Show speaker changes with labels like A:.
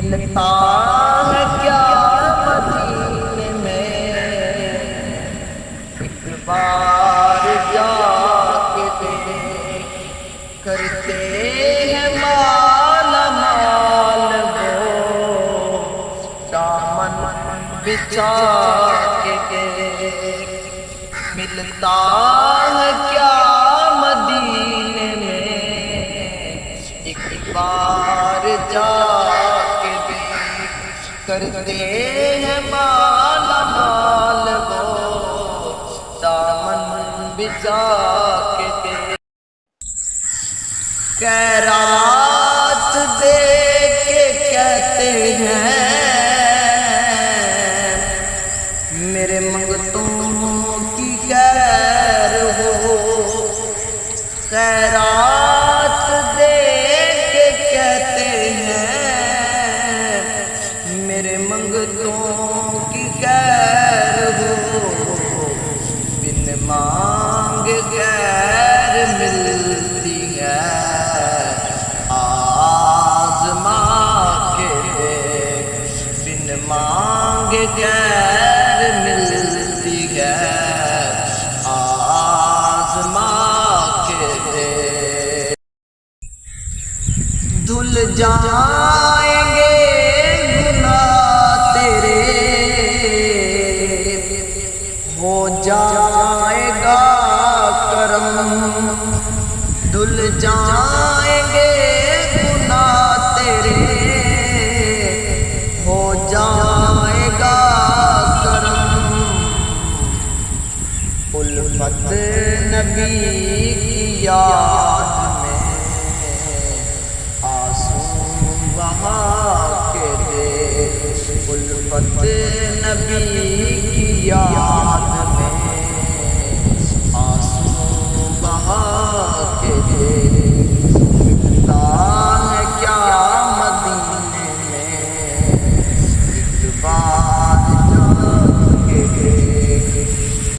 A: ملتا ہے کیا مدینے میں، ایک بار جا کے دیکھ، کرتے ہیں مالا مال وہ، دامن بچھا کے دیکھ، ملتا ہے کیا مدینے میں، ایک بار جا کے دیکھ، کرتے ہیں مالا مال وہ، دامن بچھا کے دیکھ، خیرات دے کے کہتے ہیں میرے منگتوں کی خیر ہو، خیرات دے کے کہتے ہیں میرے منگتوں کی خیر ہو، بن مانگ خیر ملتی ہے، آزما کے دیکھ، بن مانگ خیر ملتی ہے، آزما کے دیکھ، دھل جائیں گے گناہ تیرے، ہو جائے گا کرم، دھل جائیں گے گناہ تیرے، ہو جائے گا کرم، الفت نبی کی یاد میں آنسو بہا کے دیکھ، الفت